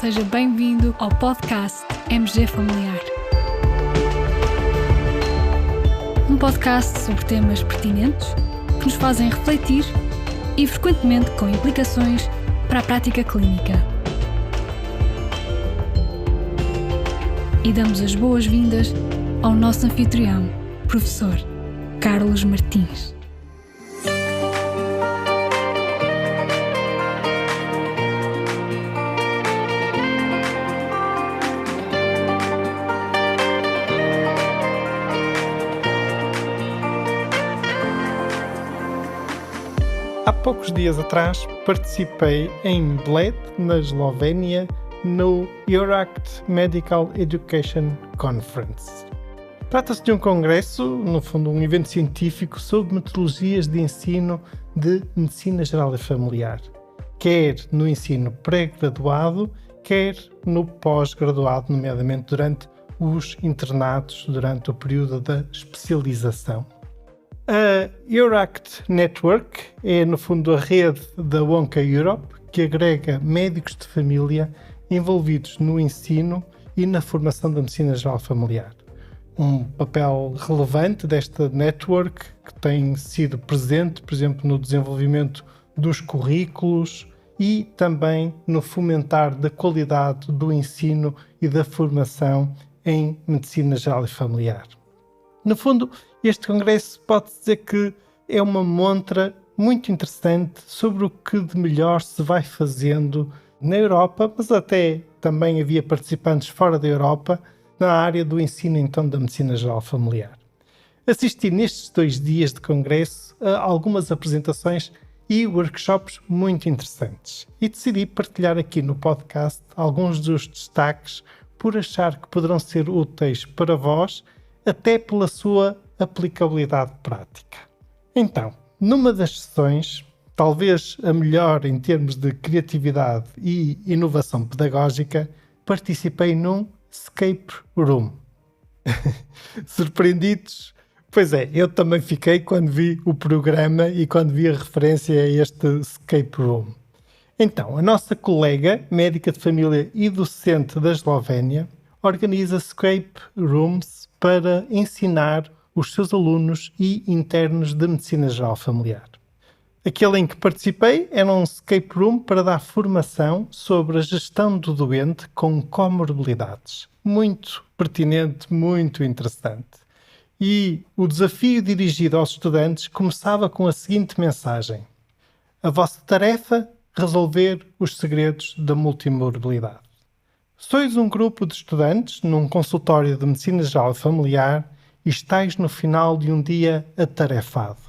Seja bem-vindo ao podcast MG Familiar. Um podcast sobre temas pertinentes que nos fazem refletir e frequentemente com implicações para a prática clínica. E damos as boas-vindas ao nosso anfitrião, professor Carlos Martins. Há poucos dias atrás participei em Bled, na Eslovénia, no EURACT Medical Education Conference. Trata-se de um congresso, no fundo um evento científico sobre metodologias de ensino de medicina geral e familiar, quer no ensino pré-graduado, quer no pós-graduado, nomeadamente durante os internatos, durante o período da especialização. A EURACT Network é, no fundo, a rede da Onco Europe, que agrega médicos de família envolvidos no ensino e na formação da medicina geral familiar. Um papel relevante desta network, que tem sido presente, por exemplo, no desenvolvimento dos currículos e também no fomentar da qualidade do ensino e da formação em medicina geral e familiar. No fundo, este congresso pode dizer que é uma montra muito interessante sobre o que de melhor se vai fazendo na Europa, mas até também havia participantes fora da Europa na área do ensino então da medicina geral familiar. Assisti nestes 2 dias de congresso a algumas apresentações e workshops muito interessantes e decidi partilhar aqui no podcast alguns dos destaques por achar que poderão ser úteis para vós, até pela sua aplicabilidade prática. Então, numa das sessões, talvez a melhor em termos de criatividade e inovação pedagógica, participei num escape room. Surpreendidos? Pois é, eu também fiquei quando vi o programa e quando vi a referência a este escape room. Então, a nossa colega, médica de família e docente da Eslovénia, organiza escape rooms para ensinar os seus alunos e internos de medicina geral familiar. Aquele em que participei era um escape room para dar formação sobre a gestão do doente com comorbilidades. Muito pertinente, muito interessante. E o desafio dirigido aos estudantes começava com a seguinte mensagem: a vossa tarefa, resolver os segredos da multimorbilidade. Sois um grupo de estudantes num consultório de medicina geral e familiar e estáis no final de um dia atarefado.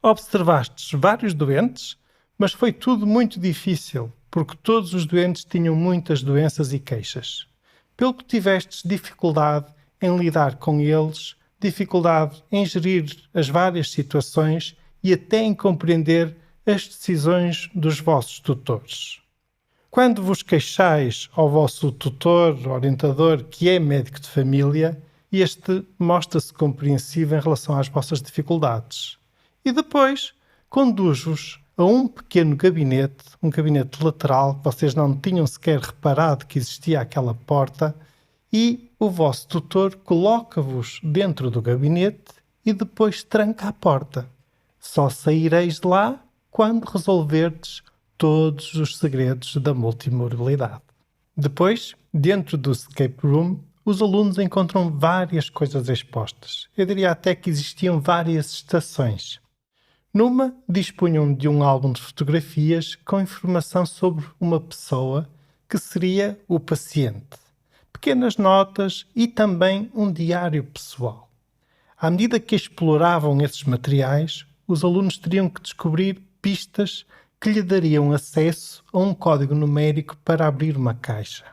Observastes vários doentes, mas foi tudo muito difícil, porque todos os doentes tinham muitas doenças e queixas. Pelo que tivestes dificuldade em lidar com eles, dificuldade em gerir as várias situações e até em compreender as decisões dos vossos tutores. Quando vos queixais ao vosso tutor, orientador, que é médico de família, este mostra-se compreensivo em relação às vossas dificuldades. E depois conduz-vos a um pequeno gabinete, um gabinete lateral, que vocês não tinham sequer reparado que existia aquela porta, e o vosso tutor coloca-vos dentro do gabinete e depois tranca a porta. Só saireis de lá quando resolverdes todos os segredos da multimorbilidade. Depois, dentro do escape room, os alunos encontram várias coisas expostas. Eu diria até que existiam várias estações. Numa, dispunham de um álbum de fotografias com informação sobre uma pessoa que seria o paciente, pequenas notas e também um diário pessoal. À medida que exploravam esses materiais, os alunos teriam que descobrir pistas que lhe dariam acesso a um código numérico para abrir uma caixa.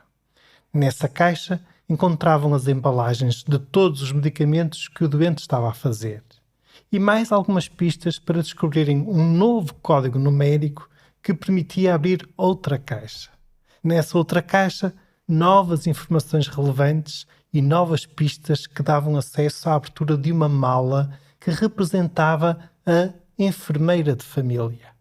Nessa caixa encontravam as embalagens de todos os medicamentos que o doente estava a fazer e mais algumas pistas para descobrirem um novo código numérico que permitia abrir outra caixa. Nessa outra caixa, novas informações relevantes e novas pistas que davam acesso à abertura de uma mala que representava a enfermeira de família.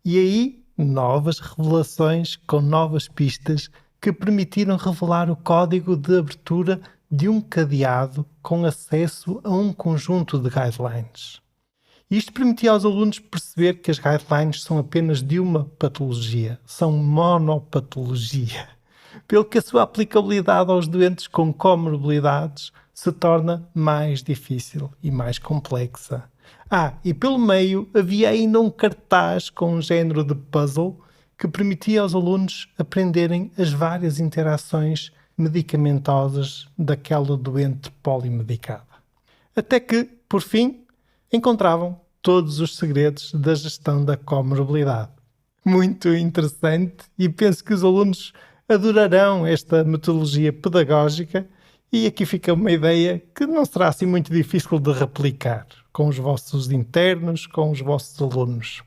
E aí, novas revelações com novas pistas que permitiram revelar o código de abertura de um cadeado com acesso a um conjunto de guidelines. Isto permitia aos alunos perceber que as guidelines são apenas de uma patologia, são monopatologia, pelo que a sua aplicabilidade aos doentes com comorbilidades se torna mais difícil e mais complexa. E pelo meio havia ainda um cartaz com um género de puzzle que permitia aos alunos aprenderem as várias interações medicamentosas daquela doente polimedicada. Até que, por fim, encontravam todos os segredos da gestão da comorbilidade. Muito interessante, e penso que os alunos adorarão esta metodologia pedagógica, e aqui fica uma ideia que não será assim muito difícil de replicar com os vossos internos, com os vossos alunos.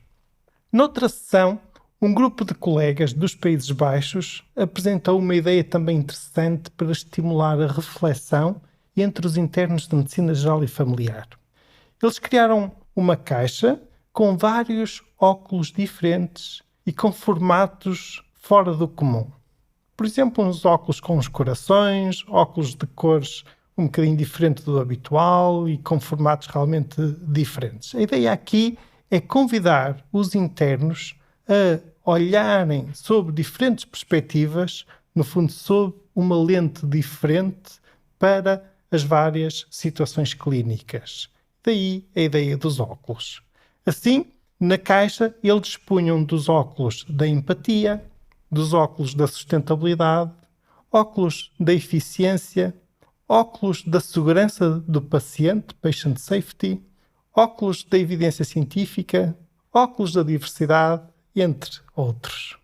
Noutra sessão, um grupo de colegas dos Países Baixos apresentou uma ideia também interessante para estimular a reflexão entre os internos de Medicina Geral e Familiar. Eles criaram uma caixa com vários óculos diferentes e com formatos fora do comum. Por exemplo, uns óculos com os corações, óculos de cores um bocadinho diferente do habitual e com formatos realmente diferentes. A ideia aqui é convidar os internos a olharem sob diferentes perspectivas, no fundo, sob uma lente diferente para as várias situações clínicas. Daí a ideia dos óculos. Assim, na caixa, eles dispunham dos óculos da empatia, dos óculos da sustentabilidade, óculos da eficiência, óculos da segurança do paciente, patient safety, óculos da evidência científica, óculos da diversidade, entre outros.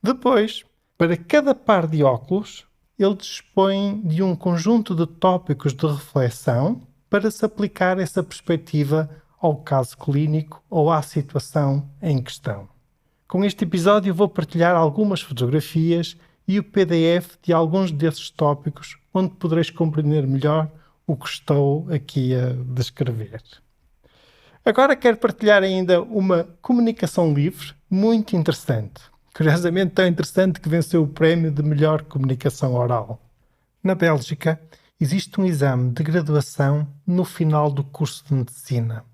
Depois, para cada par de óculos, ele dispõe de um conjunto de tópicos de reflexão para se aplicar essa perspectiva ao caso clínico ou à situação em questão. Com este episódio vou partilhar algumas fotografias e o PDF de alguns desses tópicos, onde podereis compreender melhor o que estou aqui a descrever. Agora quero partilhar ainda uma comunicação livre muito interessante. Curiosamente tão interessante que venceu o prémio de melhor comunicação oral. Na Bélgica, existe um exame de graduação no final do curso de medicina.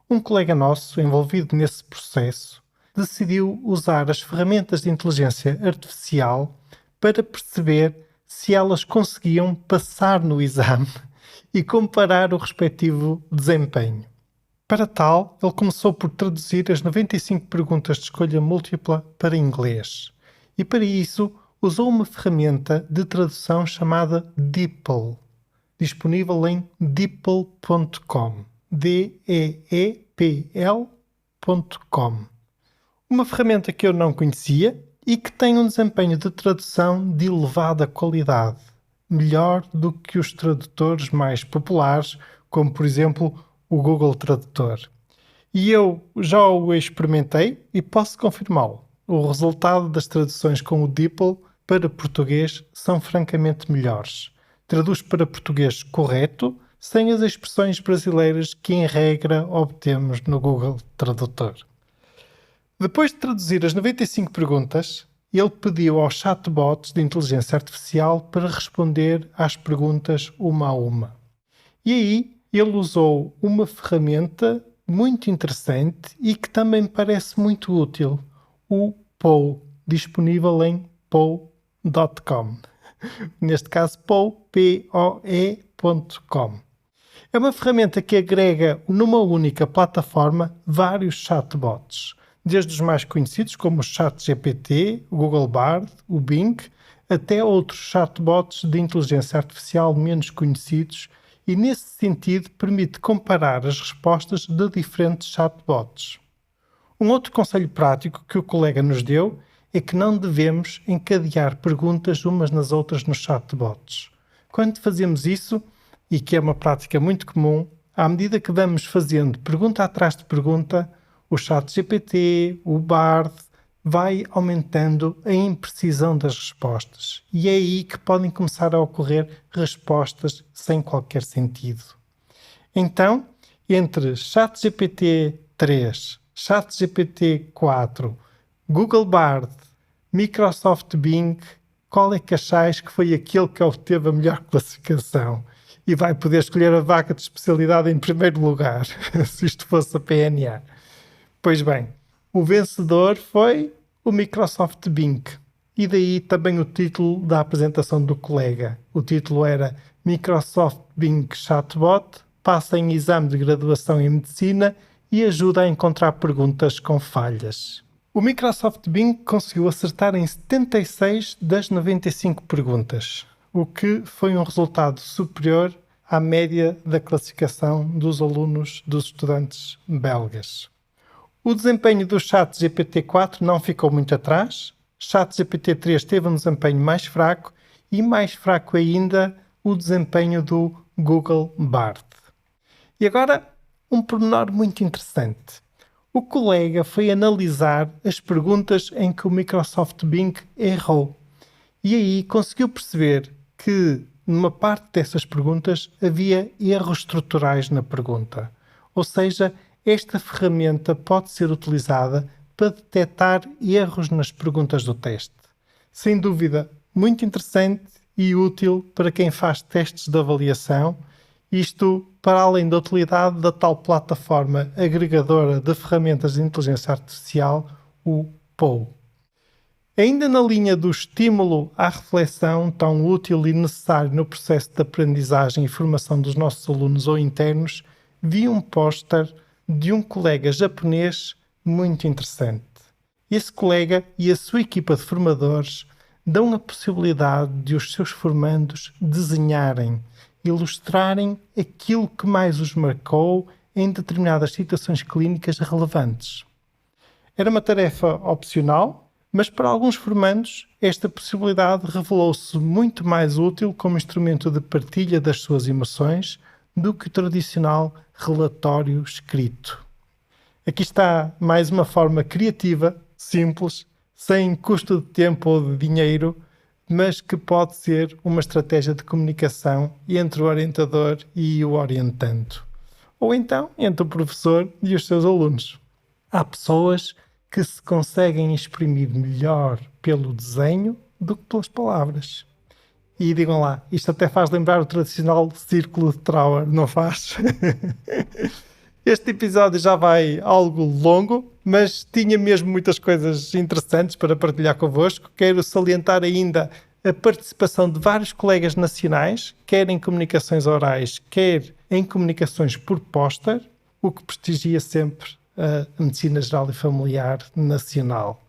Um colega nosso, envolvido nesse processo, decidiu usar as ferramentas de inteligência artificial para perceber se elas conseguiam passar no exame e comparar o respectivo desempenho. Para tal, ele começou por traduzir as 95 perguntas de escolha múltipla para inglês e, para isso, usou uma ferramenta de tradução chamada DeepL, disponível em deepl.com, deepl.com. Uma ferramenta que eu não conhecia e que tem um desempenho de tradução de elevada qualidade, melhor do que os tradutores mais populares, como por exemplo o Google Tradutor. E eu já o experimentei e posso confirmá-lo. O resultado das traduções com o DeepL para português são francamente melhores. Traduz para português correto, sem as expressões brasileiras que em regra obtemos no Google Tradutor. Depois de traduzir as 95 perguntas, ele pediu aos chatbots de inteligência artificial para responder às perguntas uma a uma. E aí ele usou uma ferramenta muito interessante e que também me parece muito útil, o Poe, disponível em poe.com. Neste caso, poe.com. É uma ferramenta que agrega numa única plataforma vários chatbots, desde os mais conhecidos como o ChatGPT, o Google Bard, o Bing, até outros chatbots de inteligência artificial menos conhecidos e, nesse sentido, permite comparar as respostas de diferentes chatbots. Um outro conselho prático que o colega nos deu é que não devemos encadear perguntas umas nas outras nos chatbots. Quando fazemos isso, e que é uma prática muito comum, à medida que vamos fazendo pergunta atrás de pergunta, o ChatGPT, o Bard, vai aumentando a imprecisão das respostas. E é aí que podem começar a ocorrer respostas sem qualquer sentido. Então, entre ChatGPT 3, ChatGPT 4, Google Bard, Microsoft Bing qual é que achais que foi aquele que obteve a melhor classificação? E vai poder escolher a vaga de especialidade em primeiro lugar, se isto fosse a PNA. Pois bem, o vencedor foi o Microsoft Bing. E daí também o título da apresentação do colega. O título era Microsoft Bing Chatbot passa em exame de graduação em medicina e ajuda a encontrar perguntas com falhas. O Microsoft Bing conseguiu acertar em 76 das 95 perguntas, o que foi um resultado superior à média da classificação dos alunos dos estudantes belgas. O desempenho do ChatGPT-4 não ficou muito atrás. ChatGPT-3 teve um desempenho mais fraco e mais fraco ainda o desempenho do Google Bard. E agora, um pormenor muito interessante. O colega foi analisar as perguntas em que o Microsoft Bing errou. E aí conseguiu perceber que, numa parte dessas perguntas, havia erros estruturais na pergunta. Ou seja, esta ferramenta pode ser utilizada para detectar erros nas perguntas do teste. Sem dúvida, muito interessante e útil para quem faz testes de avaliação, isto para além da utilidade da tal plataforma agregadora de ferramentas de inteligência artificial, o POU. Ainda na linha do estímulo à reflexão tão útil e necessário no processo de aprendizagem e formação dos nossos alunos ou internos, vi um póster de um colega japonês muito interessante. Esse colega e a sua equipa de formadores dão a possibilidade de os seus formandos desenharem, ilustrarem aquilo que mais os marcou em determinadas situações clínicas relevantes. Era uma tarefa opcional, mas para alguns formandos esta possibilidade revelou-se muito mais útil como instrumento de partilha das suas emoções do que o tradicional relatório escrito. Aqui está mais uma forma criativa, simples, sem custo de tempo ou de dinheiro, mas que pode ser uma estratégia de comunicação entre o orientador e o orientando. Ou então entre o professor e os seus alunos. Há pessoas que se conseguem exprimir melhor pelo desenho do que pelas palavras. E digam lá, isto até faz lembrar o tradicional círculo de Trauer, não faz? Este episódio já vai algo longo, mas tinha mesmo muitas coisas interessantes para partilhar convosco. Quero salientar ainda a participação de vários colegas nacionais, quer em comunicações orais, quer em comunicações por póster, o que prestigia sempre a Medicina Geral e Familiar Nacional.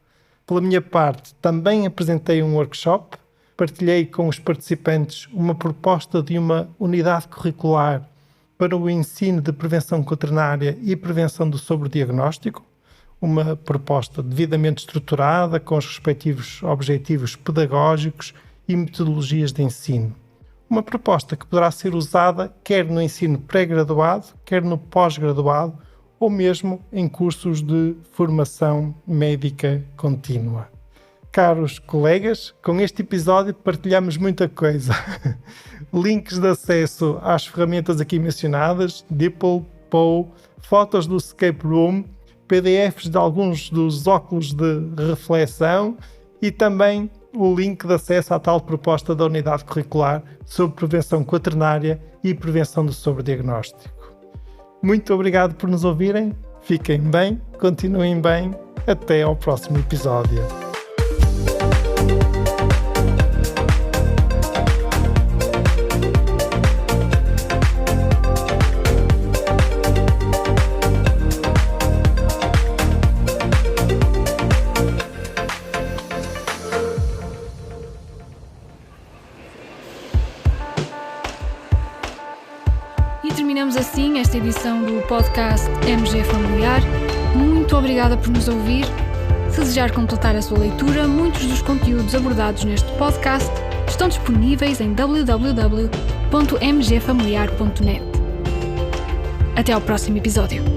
Pela minha parte, também apresentei um workshop, partilhei com os participantes uma proposta de uma unidade curricular para o ensino de prevenção quaternária e prevenção do sobrediagnóstico, uma proposta devidamente estruturada com os respectivos objetivos pedagógicos e metodologias de ensino. Uma proposta que poderá ser usada quer no ensino pré-graduado, quer no pós-graduado ou mesmo em cursos de formação médica contínua. Caros colegas, com este episódio partilhamos muita coisa. Links de acesso às ferramentas aqui mencionadas, DeepL, POU, fotos do Escape Room, PDFs de alguns dos óculos de reflexão e também o link de acesso à tal proposta da unidade curricular sobre prevenção quaternária e prevenção do sobrediagnóstico. Muito obrigado por nos ouvirem, fiquem bem, continuem bem, até ao próximo episódio. E terminamos assim esta edição do podcast MG Familiar. Muito obrigada por nos ouvir. Se desejar completar a sua leitura, muitos dos conteúdos abordados neste podcast estão disponíveis em www.mgfamiliar.net. Até ao próximo episódio.